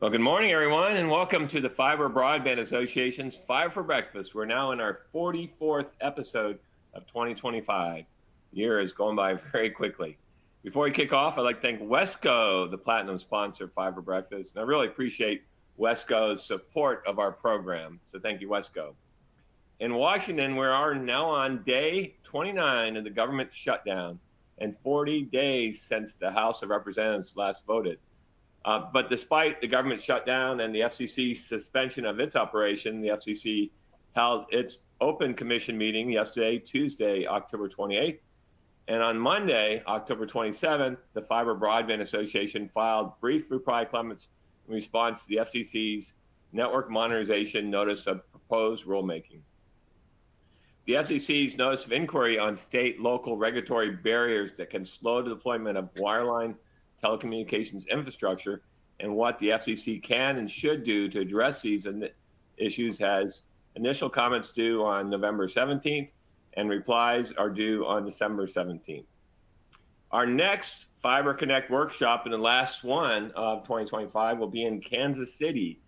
Well, good morning, everyone, and welcome to the Fiber Broadband Association's Five for Breakfast. We're now in our 44th episode of 2025. The year is going by very quickly. Before we kick off, I'd like to thank Wesco, the platinum sponsor of Fiber Breakfast, and I really appreciate Wesco's support of our program. So thank you, Wesco. In Washington, we are now on day 29 of the government shutdown and 40 days since the House of Representatives last voted. But despite the government shutdown and the FCC's suspension of its operation, the FCC held its open commission meeting yesterday, Tuesday, October 28th. And on Monday, October 27th, the Fiber Broadband Association filed brief reply comments in response to the FCC's network modernization notice of proposed rulemaking. The FCC's notice of inquiry on state local regulatory barriers that can slow the deployment of wireline telecommunications infrastructure and what the FCC can and should do to address these issues has initial comments due on November 17th and replies are due on December 17th. Our next Fiber Connect workshop, and the last one of 2025, will be in Kansas City.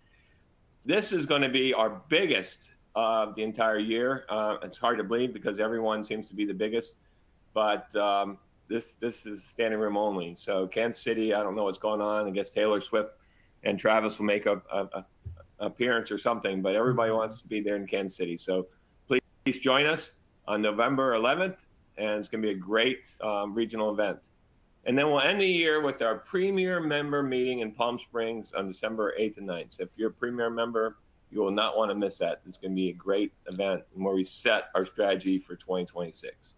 This is going to be our biggest of the entire year. It's hard to believe because everyone seems to be the biggest, but this is standing room only. So Kansas City, I don't know what's going on. I guess Taylor Swift and Travis will make a appearance or something, but everybody wants to be there in Kansas City. So please join us on November 11th, and it's going to be a great regional event. And then we'll end the year with our premier member meeting in Palm Springs on December 8th and 9th. So if you're a premier member, you will not want to miss that. It's going to be a great event where we set our strategy for 2026.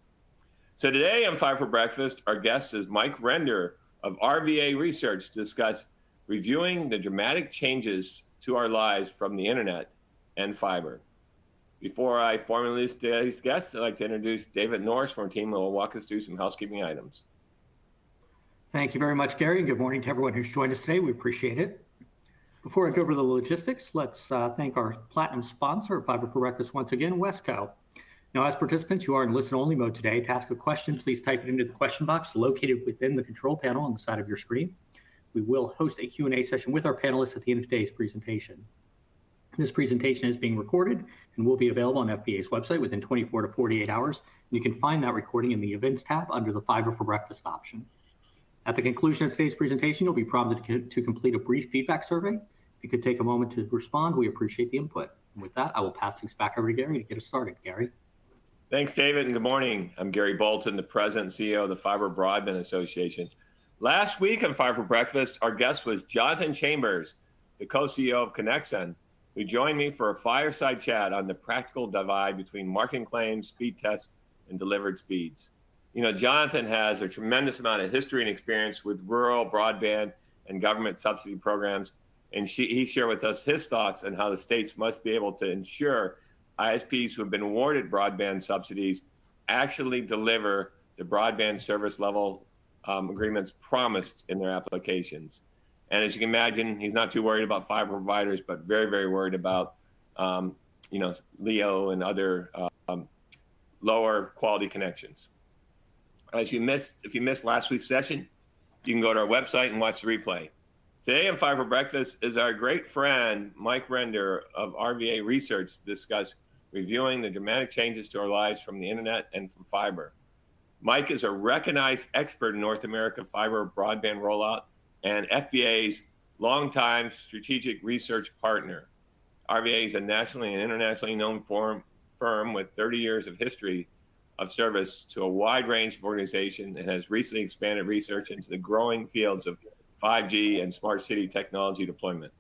So today on Five for Breakfast, our guest is Mike Render of RVA Research to discuss reviewing the dramatic changes to our lives from the internet and fiber. Before I formally introduce today's guest, I'd like to introduce David Norris from our team who will walk us through some housekeeping items. Thank you very much, Gary, and good morning to everyone who's joined us today. We appreciate it. Before I go over the logistics, let's thank our platinum sponsor of Fiber for Breakfast once again, Wesco. Now, as participants, you are in listen-only mode today. To ask a question, please type it into the question box located within the control panel on the side of your screen. We will host a Q&A session with our panelists at the end of today's presentation. This presentation is being recorded and will be available on FBA's website within 24 to 48 hours. And you can find that recording in the Events tab under the Fiber for Breakfast option. At the conclusion of today's presentation, you'll be prompted to complete a brief feedback survey. If you could take a moment to respond, we appreciate the input. And with that, I will pass things back over to Gary to get us started. Gary. Thanks, David, and good morning. I'm Gary Bolton, the President and CEO of the Fiber Broadband Association. Last week on Fiber for Breakfast, our guest was Jonathan Chambers, the co-CEO of Connexen, who joined me for a fireside chat on the practical divide between marketing claims, speed tests, and delivered speeds. You know, Jonathan has a tremendous amount of history and experience with rural broadband and government subsidy programs, and he shared with us his thoughts on how the states must be able to ensure ISPs who have been awarded broadband subsidies actually deliver the broadband service level agreements promised in their applications. And as you can imagine, he's not too worried about fiber providers, but very, very worried about, LEO and other lower quality connections. If you missed last week's session, you can go to our website and watch the replay. Today on Fiber Breakfast is our great friend, Mike Render of RVA Research, to discuss reviewing the dramatic changes to our lives from the internet and from fiber. Mike is a recognized expert in North America fiber broadband rollout and FBA's longtime strategic research partner. RVA is a nationally and internationally known firm with 30 years of history of service to a wide range of organizations and has recently expanded research into the growing fields of 5G and smart city technology deployment.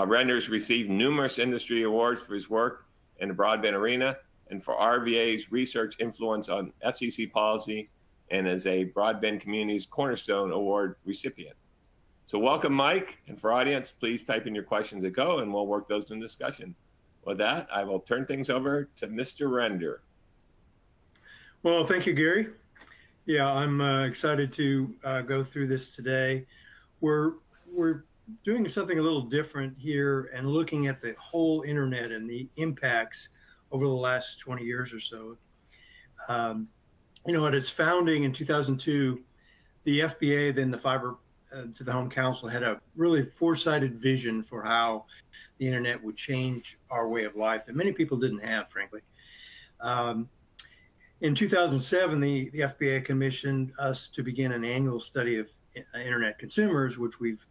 Render's received numerous industry awards for his work in the broadband arena and for RVA's research influence on FCC policy, and as a Broadband Community's Cornerstone Award recipient. So welcome, Mike, and for audience, please type in your questions that go and we'll work those in discussion. With that, I will turn things over to Mr. Render. Well, thank you, Gary. Yeah, I'm excited to go through this today. We're doing something a little different here and looking at the whole internet and the impacts over the last 20 years or so. At its founding in 2002, the FBA, then the Fiber to the Home Council had a really foresighted vision for how the internet would change our way of life that many people didn't have, frankly. In 2007, the FBA commissioned us to begin an annual study of internet consumers, which we've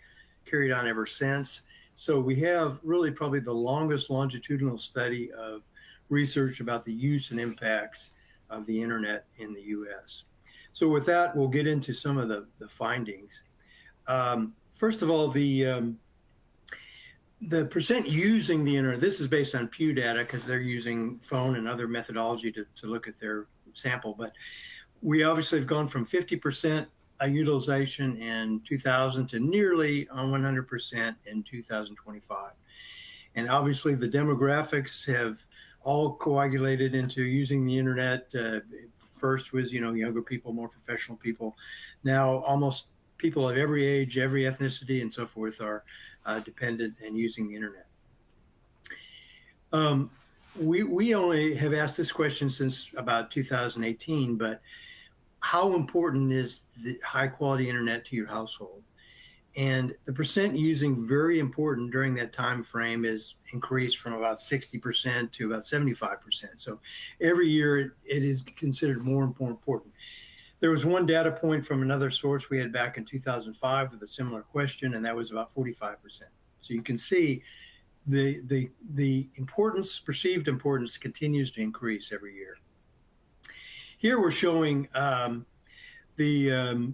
carried on ever since. So we have really probably the longest longitudinal study of research about the use and impacts of the internet in the U.S. So with that, we'll get into some of the findings. First of all, the percent using the internet, this is based on Pew data because they're using phone and other methodology to look at their sample. But we obviously have gone from 50% utilization in 2000 to nearly 100% in 2025. And obviously the demographics have all coagulated into using the internet. First was, younger people, more professional people. Now almost people of every age, every ethnicity, and so forth are dependent and using the internet. We only have asked this question since about 2018, but how important is the high quality internet to your household? And the percent using very important during that time frame is increased from about 60% to about 75%. So every year it is considered more and more important. There was one data point from another source we had back in 2005 with a similar question, and that was about 45%. So you can see the importance, perceived importance, continues to increase every year. Here we're showing the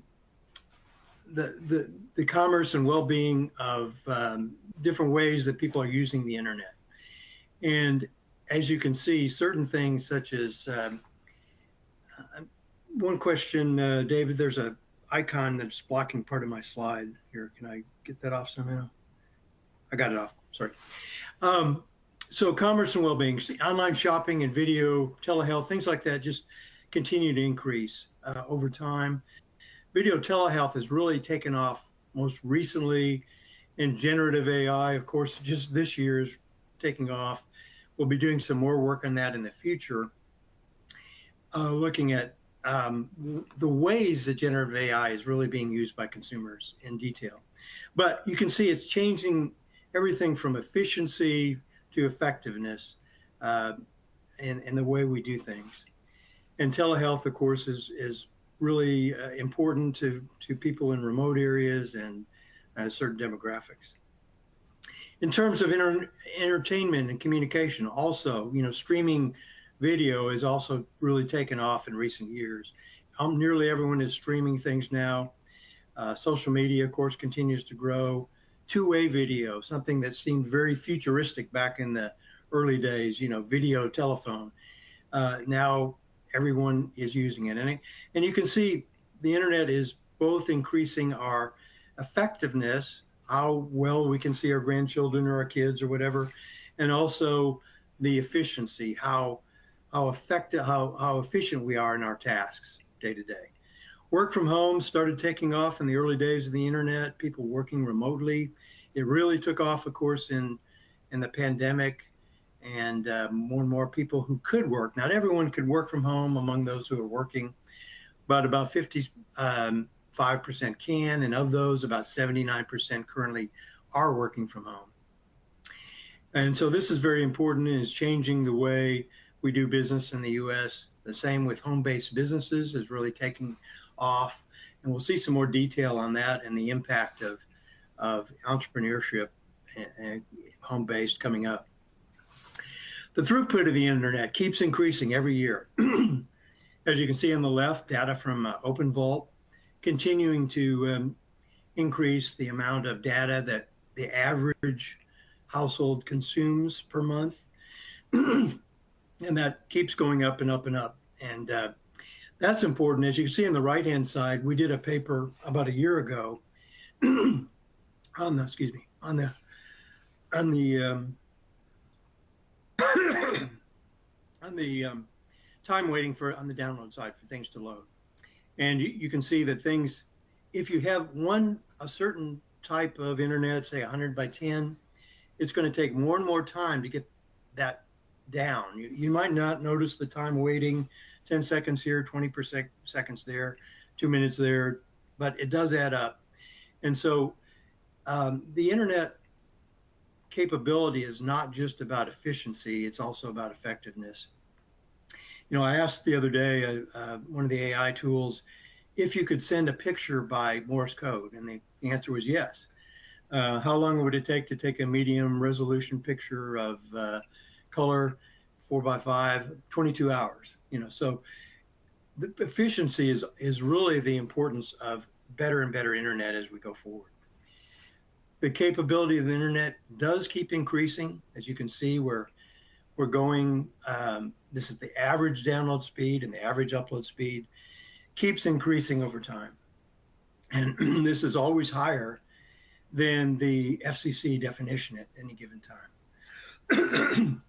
commerce and well-being of different ways that people are using the internet. And as you can see, certain things such as one question, David, there's an icon that's blocking part of my slide here. Can I get that off somehow? I got it off, sorry. So commerce and well-being, online shopping and video, telehealth, things like that just continue to increase over time. Video telehealth has really taken off most recently, and generative AI, of course, just this year is taking off. We'll be doing some more work on that in the future, looking at the ways that generative AI is really being used by consumers in detail. But you can see it's changing everything from efficiency to effectiveness in the way we do things. And telehealth, of course, is really important to people in remote areas and certain demographics. In terms of entertainment and communication, also, streaming video is also really taken off in recent years. Nearly everyone is streaming things now. Social media, of course, continues to grow. Two-way video, something that seemed very futuristic back in the early days, video telephone. Now everyone is using it. And you can see the internet is both increasing our effectiveness, how well we can see our grandchildren or our kids or whatever, and also the efficiency, how efficient we are in our tasks day to day. Work from home started taking off in the early days of the internet, people working remotely. It really took off, of course, in the pandemic, and more and more people who could work. Not everyone could work from home among those who are working, but about 55% can, and of those, about 79% currently are working from home. And so this is very important and is changing the way we do business in the U.S. The same with home-based businesses is really taking off. And we'll see some more detail on that and the impact of entrepreneurship and home-based coming up. The throughput of the internet keeps increasing every year. As you can see on the left, data from OpenVault continuing to increase the amount of data that the average household consumes per month. And that keeps going up and up and up. And that's important. As you can see on the right-hand side, we did a paper about a year ago on the time waiting on the download side for things to load. And you can see that things, if you have a certain type of internet, say 100 by 10, it's going to take more and more time to get that down. You might not notice the time waiting, 10 seconds here, 20 seconds there, 2 minutes there, but it does add up. And so the internet capability is not just about efficiency, it's also about effectiveness. I asked the other day, one of the AI tools, if you could send a picture by Morse code, and the answer was yes. How long would it take to take a medium resolution picture of color 4x5? 22 hours. So the efficiency is really the importance of better and better internet as we go forward. The capability of the internet does keep increasing. As you can see, we're going, this is the average download speed, and the average upload speed keeps increasing over time. And this is always higher than the FCC definition at any given time.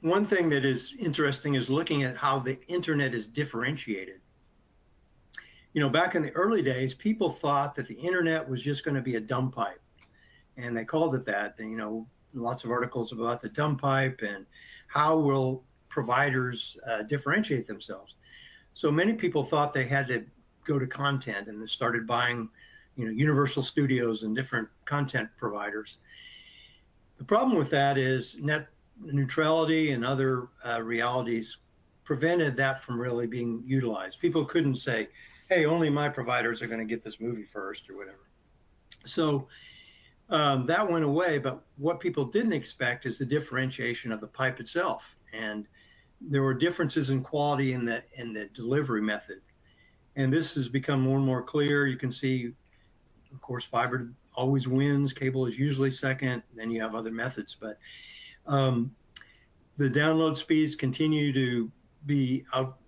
One thing that is interesting is looking at how the internet is differentiated. Back in the early days, people thought that the internet was just going to be a dumb pipe, and they called it that. And, lots of articles about the dumb pipe and how will providers differentiate themselves. So many people thought they had to go to content, and they started buying, Universal Studios and different content providers. The problem with that is net neutrality and other realities prevented that from really being utilized. People couldn't say, hey, only my providers are going to get this movie first or whatever. So that went away. But what people didn't expect is the differentiation of the pipe itself. And there were differences in quality in the delivery method. And this has become more and more clear. You can see, of course, fiber always wins. Cable is usually second. Then you have other methods. But the download speeds continue to be out.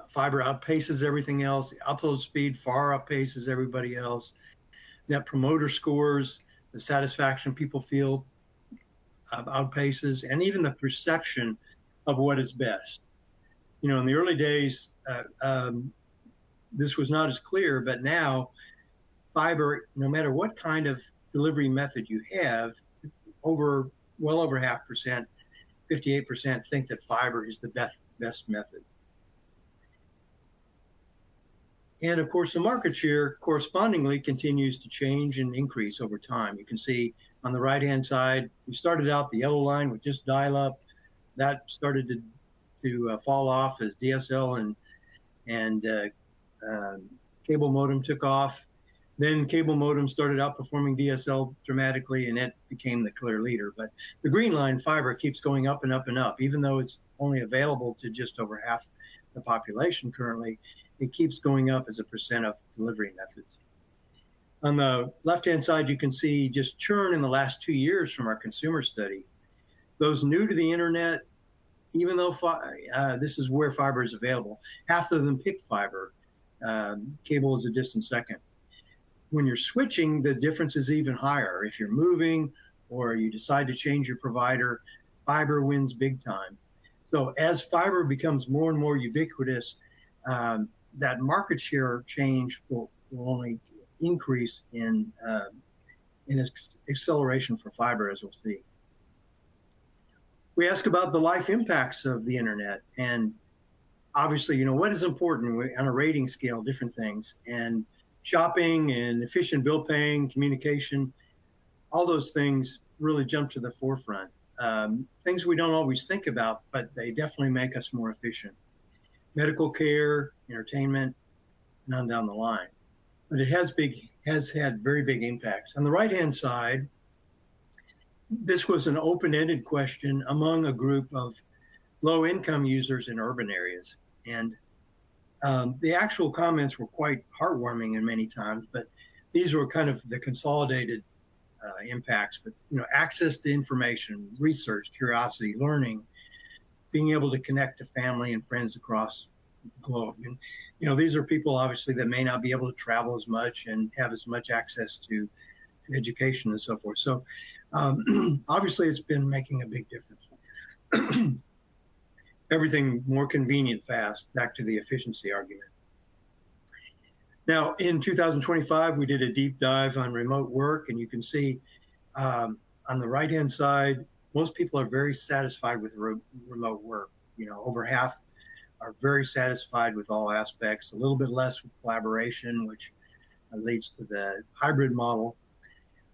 Fiber outpaces everything else. The upload speed far outpaces everybody else. Net promoter scores, the satisfaction people feel outpaces, and even the perception of what is best. In the early days, this was not as clear, but now fiber, no matter what kind of delivery method you have, well over 0.5%, 58% think that fiber is the best method. And of course, the market share correspondingly continues to change and increase over time. You can see on the right-hand side, we started out the yellow line with just dial-up. That started to fall off as DSL and cable modem took off. Then cable modem started outperforming DSL dramatically, and it became the clear leader. But the green line, fiber, keeps going up and up and up, even though it's only available to just over half the population currently. It keeps going up as a percent of delivery methods. On the left-hand side, you can see just churn in the last 2 years from our consumer study. Those new to the internet, even though this is where fiber is available, half of them pick fiber. Cable is a distant second. When you're switching, the difference is even higher. If you're moving or you decide to change your provider, fiber wins big time. So as fiber becomes more and more ubiquitous, that market share change will only increase in acceleration for fiber, as we'll see. We ask about the life impacts of the internet, and obviously, what is important on a rating scale, different things, and shopping and efficient bill paying, communication, all those things really jump to the forefront. Things we don't always think about, but they definitely make us more efficient. Medical care, entertainment, and on down the line. But it has had very big impacts. On the right-hand side, this was an open-ended question among a group of low-income users in urban areas. And the actual comments were quite heartwarming in many times, but these were kind of the consolidated impacts. But access to information, research, curiosity, learning, being able to connect to family and friends across the globe. And these are people obviously that may not be able to travel as much and have as much access to education and so forth. So obviously it's been making a big difference. Everything more convenient, fast, back to the efficiency argument. Now, in 2025, we did a deep dive on remote work, and you can see on the right-hand side, most people are very satisfied with remote work. Over half are very satisfied with all aspects, a little bit less with collaboration, which leads to the hybrid model.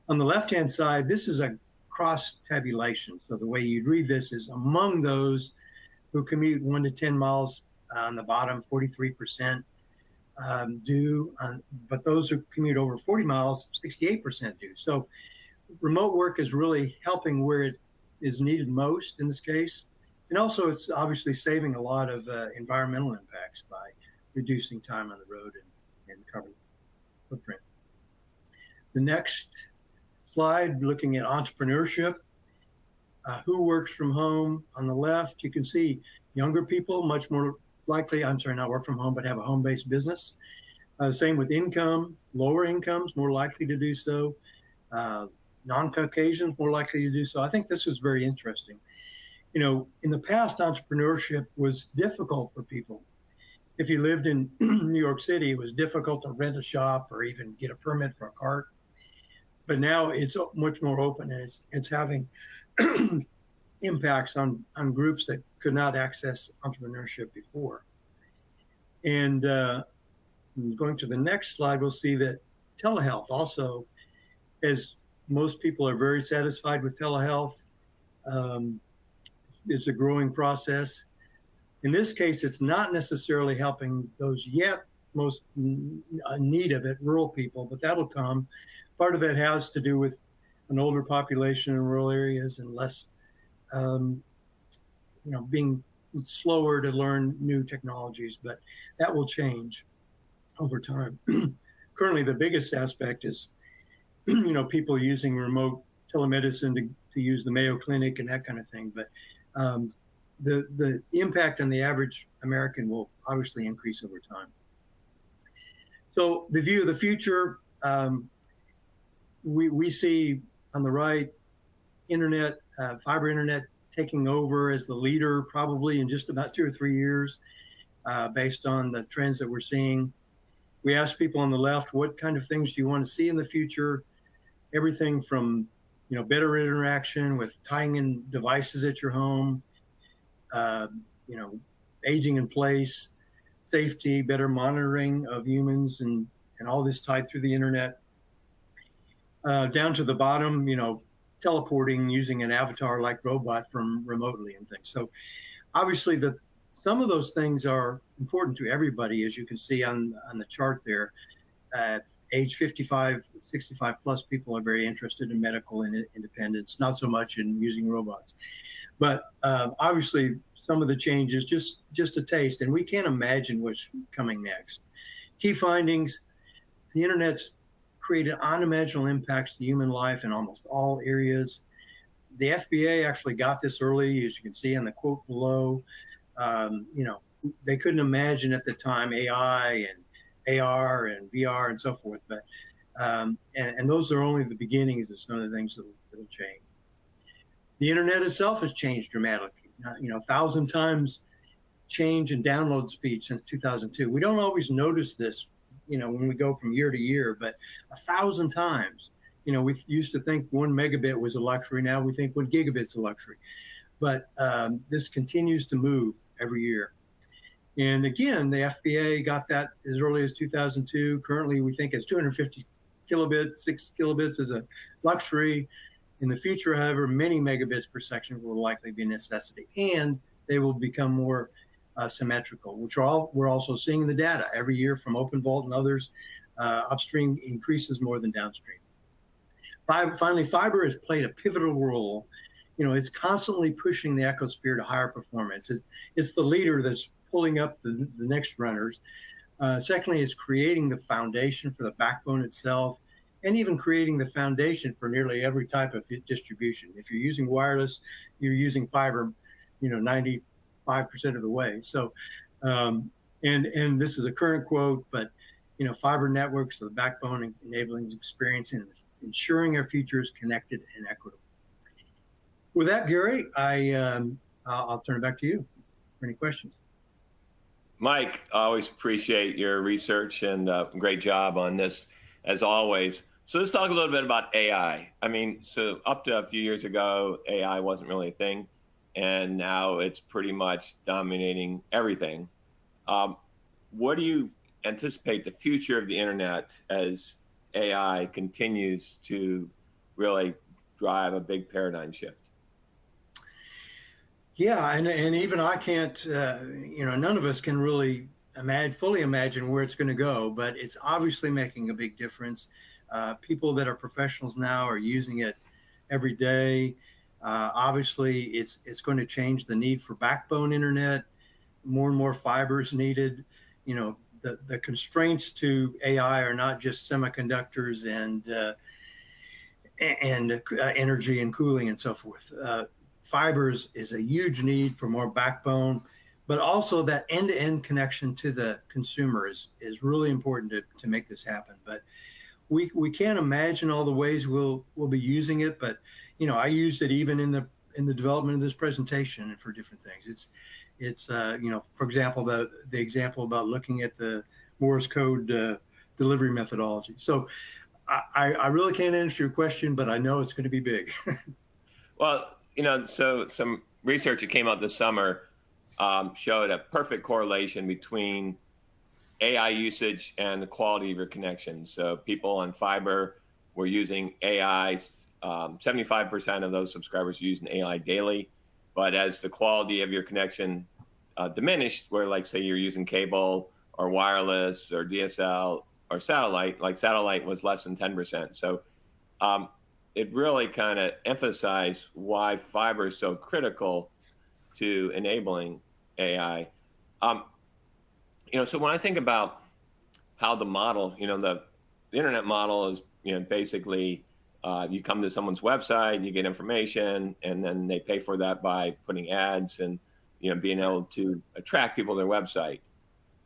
On the left-hand side, this is a cross tabulation. So the way you'd read this is among those who commute 1 to 10 miles on the bottom, 43% do, but those who commute over 40 miles, 68% do. So remote work is really helping where it is needed most in this case. And also it's obviously saving a lot of environmental impacts by reducing time on the road and carbon footprint. The next slide, looking at entrepreneurship, who works from home. On the left, you can see younger people much more likely, not work from home, but have a home-based business. Same with income, lower incomes, more likely to do so. Non-Caucasians, more likely to do so. I think this is very interesting. You know, in the past, entrepreneurship was difficult for people. If you lived in New York City, it was difficult to rent a shop or even get a permit for a cart. But now it's much more open, and it's having impacts on groups that could not access entrepreneurship before. And going to the next slide, we'll see that telehealth also, as most people are very satisfied with telehealth, it's a growing process. In this case, it's not necessarily helping those yet most in need of it, rural people, but that'll come. Part of it has to do with an older population in rural areas and less, being slower to learn new technologies, but that will change over time. Currently, the biggest aspect is, people using remote telemedicine to use the Mayo Clinic and that kind of thing. But the impact on the average American will obviously increase over time. So the view of the future, we see on the right, internet, fiber internet taking over as the leader probably in just about 2 or 3 years, based on the trends that we're seeing. We asked people on the left, what kind of things do you want to see in the future? Everything from, better interaction with tying in devices at your home, aging in place, safety, better monitoring of humans, and all this tied through the internet. Down to the bottom, teleporting using an avatar like robot from remotely and things. So obviously some of those things are important to everybody, as you can see on the chart there. At age 55, 65 plus, people are very interested in medical independence, not so much in using robots. But obviously some of the changes, just a taste, and we can't imagine what's coming next. Key findings: the internet's created unimaginable impacts to human life in almost all areas. The FBA actually got this early, as you can see on the quote below. They couldn't imagine at the time AI and AR and VR and so forth, but and those are only the beginnings of some of the things that'll change. The internet itself has changed dramatically. 1,000 times change in download speed since 2002. We don't always notice this, when we go from year to year, but 1,000 times. We used to think 1 megabit was a luxury. Now we think 1 gigabit's a luxury. But this continues to move every year. And again, the FBA got that as early as 2002. Currently, we think it's 250 kilobits, 6 kilobits is a luxury. In the future, however, many megabits per second will likely be a necessity, and they will become more symmetrical, which we're also seeing in the data every year from OpenVault and others. Upstream increases more than downstream. Finally, fiber has played a pivotal role. It's constantly pushing the ecosphere to higher performance. It's the leader that's pulling up the next runners. Secondly, it's creating the foundation for the backbone itself, and even creating the foundation for nearly every type of distribution. If you're using wireless, you're using fiber, 95% of the way. So, and this is a current quote, but fiber networks are the backbone enabling experience and ensuring our future is connected and equitable. With that, Gary, I'll turn it back to you for any questions. Mike, I always appreciate your research and great job on this, as always. So let's talk a little bit about AI. So up to a few years ago, AI wasn't really a thing, and now it's pretty much dominating everything. What do you anticipate the future of the internet as AI continues to really drive a big paradigm shift? Yeah, and even I can't, none of us can really fully imagine where it's going to go, but it's obviously making a big difference. People that are professionals now are using it every day. Obviously, it's going to change the need for backbone internet. More and more fiber is needed. The constraints to AI are not just semiconductors and energy and cooling and so forth. Fibers is a huge need for more backbone, but also that end-to-end connection to the consumer is really important to make this happen. But we can't imagine all the ways we'll be using it. But I used it even in the development of this presentation and for different things. It's for example, the example about looking at the Morse code delivery methodology. So I really can't answer your question, but I know it's going to be big. Well, so some research that came out this summer showed a perfect correlation between AI usage and the quality of your connection. So people on fiber were using AI. 75% of those subscribers are using AI daily. But as the quality of your connection diminished, where like say you're using cable or wireless or DSL or satellite, like satellite was less than 10%. So it really kind of emphasized why fiber is so critical to enabling AI. So when I think about how the model, the internet model is, basically you come to someone's website, you get information, and then they pay for that by putting ads and, being able to attract people to their website.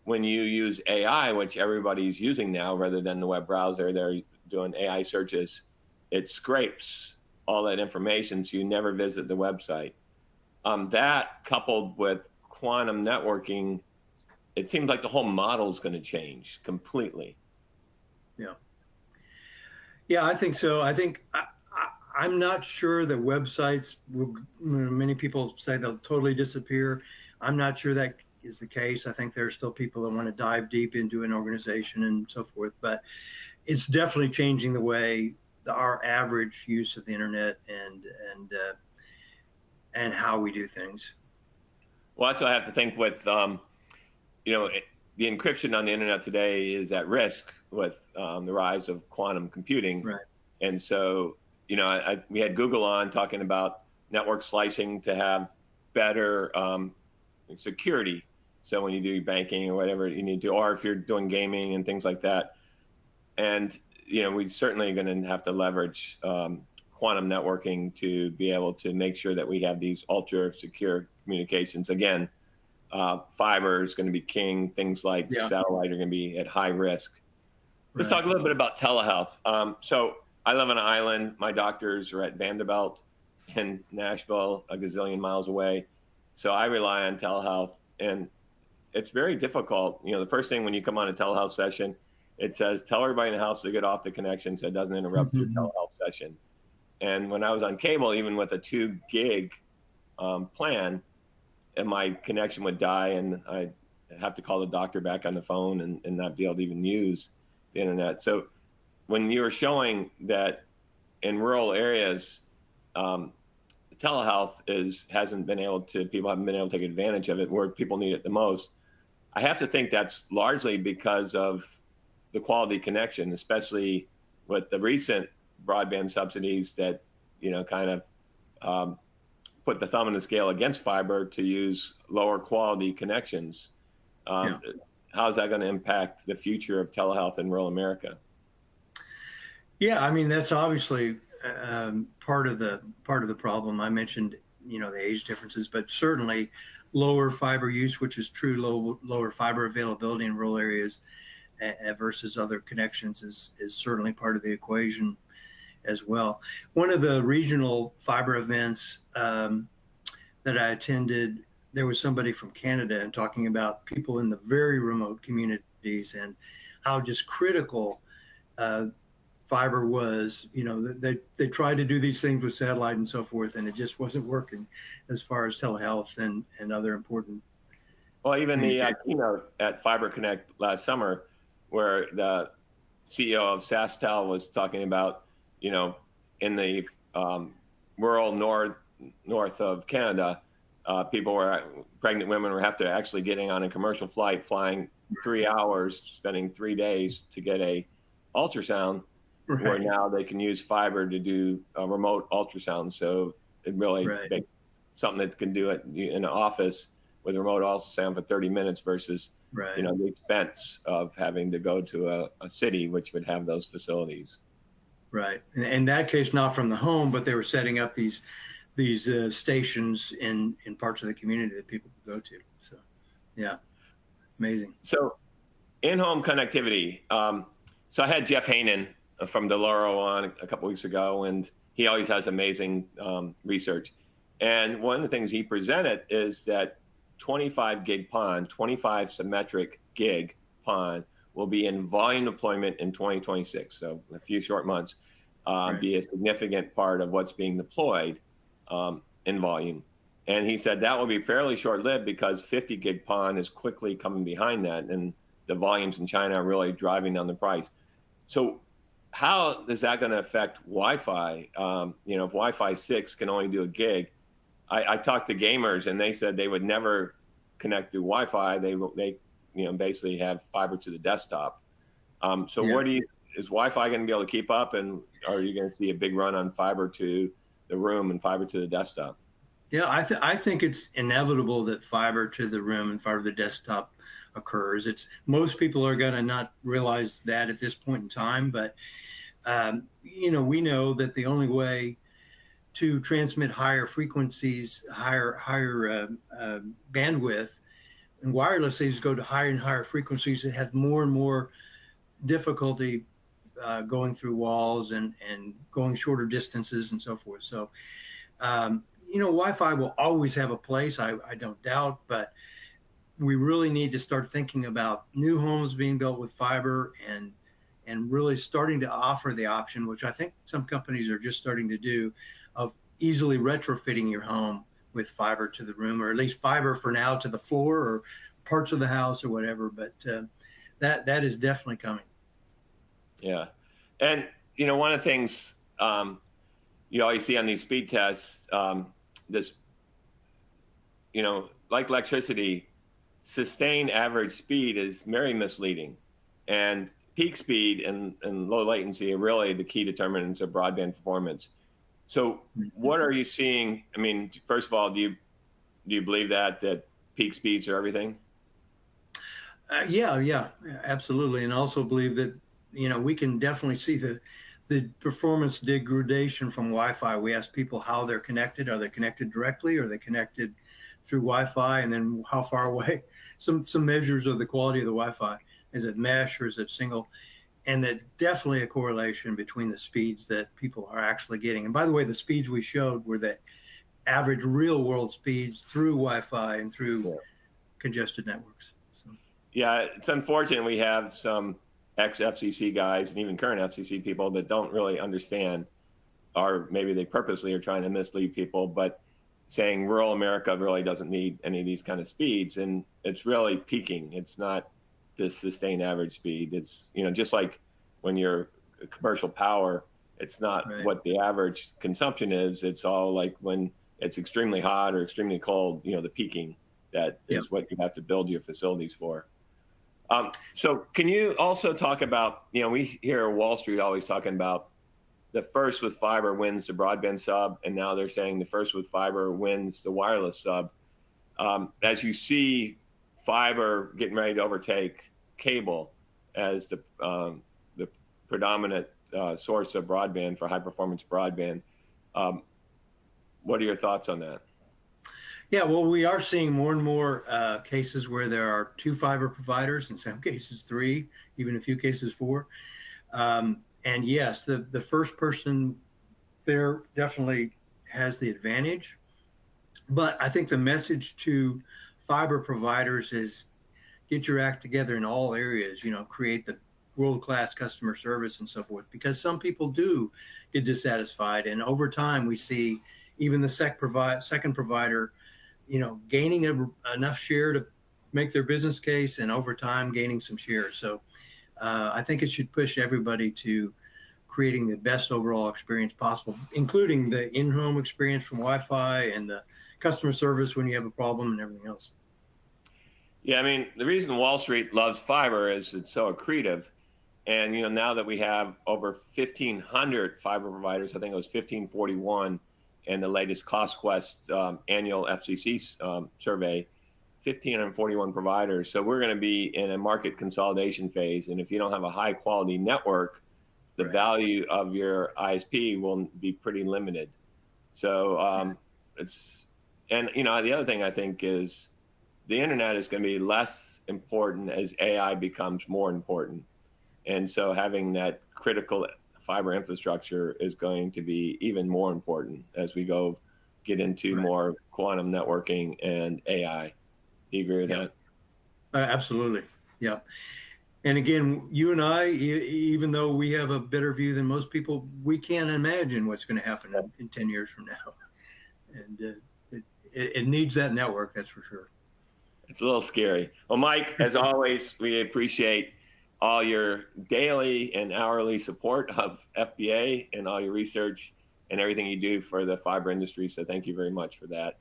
When you use AI, which everybody's using now, rather than the web browser, they're doing AI searches. It scrapes all that information, so you never visit the website. That coupled with quantum networking, it seems like the whole model is going to change completely. Yeah, I think so. I think I'm not sure that websites will, many people say they'll totally disappear. I'm not sure that is the case. I think there are still people that want to dive deep into an organization and so forth, but it's definitely changing the way our average use of the internet and how we do things. Well, that's what I have to think with, the encryption on the internet today is at risk with the rise of quantum computing. Right. And so, we had Google on talking about network slicing to have better security. So when you do banking or whatever you need to, or if you're doing gaming and things like that. And, we certainly are going to have to leverage quantum networking to be able to make sure that we have these ultra secure communications. Again, fiber is going to be king. Things like satellite are going to be at high risk. Let's talk a little bit about telehealth. So I live on an island. My doctors are at Vanderbilt in Nashville, a gazillion miles away. So I rely on telehealth, and it's very difficult. The first thing when you come on a telehealth session, it says, tell everybody in the house to get off the connection so it doesn't interrupt your telehealth session. And when I was on cable, even with a 2 gig plan, and my connection would die, and I'd have to call the doctor back on the phone and not be able to even use the internet. So when you were showing that in rural areas, telehealth people haven't been able to take advantage of it where people need it the most. I have to think that's largely because of the quality connection, especially with the recent broadband subsidies that, kind of put the thumb on the scale against fiber to use lower quality connections. How's that going to impact the future of telehealth in rural America? Yeah, I mean, that's obviously part of the problem. I mentioned, the age differences, but certainly lower fiber use, which is true, lower fiber availability in rural areas versus other connections is certainly part of the equation as well. One of the regional fiber events that I attended, there was somebody from Canada and talking about people in the very remote communities and how just critical fiber was. They tried to do these things with satellite and so forth, and it just wasn't working as far as telehealth and other important Well, even the keynote at Fiber Connect last summer, where the CEO of SaskTel was talking about, in the rural north of Canada, pregnant women were have to actually getting on a commercial flight, flying 3 hours, spending 3 days to get a ultrasound, Right. where now they can use fiber to do a remote ultrasound. So it really makes something that can do it in an office with a remote ultrasound for 30 minutes versus, the expense of having to go to a city which would have those facilities. Right. And in that case, not from the home, but they were setting up these stations in parts of the community that people could go to. So, yeah, amazing. So, in-home connectivity. So I had Jeff Hainan from Deloro on a couple weeks ago, and he always has amazing research. And one of the things he presented is that 25 gig PON, 25 symmetric gig PON, will be in volume deployment in 2026. So a few short months, be a significant part of what's being deployed in volume. And he said that will be fairly short-lived because 50 gig PON is quickly coming behind that, and the volumes in China are really driving down the price. So how is that going to affect Wi-Fi? If Wi-Fi 6 can only do a gig, I talked to gamers and they said they would never connect to Wi-Fi. They basically have fiber to the desktop. Is Wi-Fi going to be able to keep up, and are you going to see a big run on fiber to the room and fiber to the desktop? Yeah, I think it's inevitable that fiber to the room and fiber to the desktop occurs. Most people are going to not realize that at this point in time, but we know that the only way to transmit higher frequencies, higher bandwidth, and wireless is go to higher and higher frequencies that have more and more difficulty going through walls and going shorter distances and so forth. So, Wi-Fi will always have a place, I don't doubt, but we really need to start thinking about new homes being built with fiber and really starting to offer the option, which I think some companies are just starting to do, of easily retrofitting your home with fiber to the room, or at least fiber for now to the floor or parts of the house or whatever. But that is definitely coming. Yeah. And, one of the things you always see on these speed tests, like electricity, sustained average speed is very misleading. And peak speed and low latency are really the key determinants of broadband performance. So what are you seeing? I mean, first of all, do you believe that peak speeds are everything? Yeah, absolutely. And also believe that, we can definitely see the performance degradation from Wi-Fi. We ask people how they're connected. Are they connected directly? Are they connected through Wi-Fi? And then how far away? Some measures of the quality of the Wi-Fi. Is it mesh or is it single? And that definitely a correlation between the speeds that people are actually getting. And by the way, the speeds we showed were the average real world speeds through Wi-Fi and through congested networks. So. Yeah, it's unfortunate we have some ex-FCC guys and even current FCC people that don't really understand, or maybe they purposely are trying to mislead people, but saying rural America really doesn't need any of these kind of speeds. And it's really peaking. It's not this sustained average speed. It's, just like when you're commercial power, it's not what the average consumption is. It's all like when it's extremely hot or extremely cold, the peaking, that is what you have to build your facilities for. So can you also talk about, we hear Wall Street always talking about the first with fiber wins the broadband sub, and now they're saying the first with fiber wins the wireless sub. As you see fiber getting ready to overtake cable as the predominant source of broadband for high performance broadband, what are your thoughts on that? Yeah, well, we are seeing more and more cases where there are 2 fiber providers, in some cases 3, even a few cases 4. And yes, the first person there definitely has the advantage. But I think the message to fiber providers is get your act together in all areas, create the world-class customer service and so forth, because some people do get dissatisfied. And over time, we see even the second provider, gaining enough share to make their business case, and over time gaining some shares. So I think it should push everybody to creating the best overall experience possible, including the in-home experience from Wi-Fi and the customer service when you have a problem and everything else. Yeah, I mean, the reason Wall Street loves fiber is it's so accretive. And, now that we have over 1,500 fiber providers, I think it was 1,541 in the latest CostQuest annual FCC survey, 1,541 providers. So we're going to be in a market consolidation phase. And if you don't have a high quality network, the value of your ISP will be pretty limited. So the other thing I think is the internet is going to be less important as AI becomes more important. And so having that critical fiber infrastructure is going to be even more important as we get into more quantum networking and AI. Do you agree with that? Absolutely. Yeah. And again, you and I, even though we have a better view than most people, we can't imagine what's going to happen in 10 years from now. And it needs that network, that's for sure. It's a little scary. Well, Mike, as always, we appreciate all your daily and hourly support of FBA and all your research and everything you do for the fiber industry. So thank you very much for that.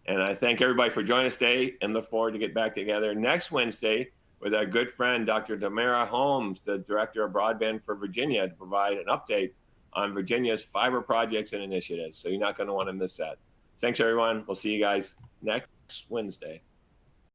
And I thank everybody for joining us today and look forward to get back together next Wednesday with our good friend, Dr. Damara Holmes, the Director of Broadband for Virginia, to provide an update on Virginia's fiber projects and initiatives. So you're not going to want to miss that. Thanks, everyone. We'll see you guys next Wednesday.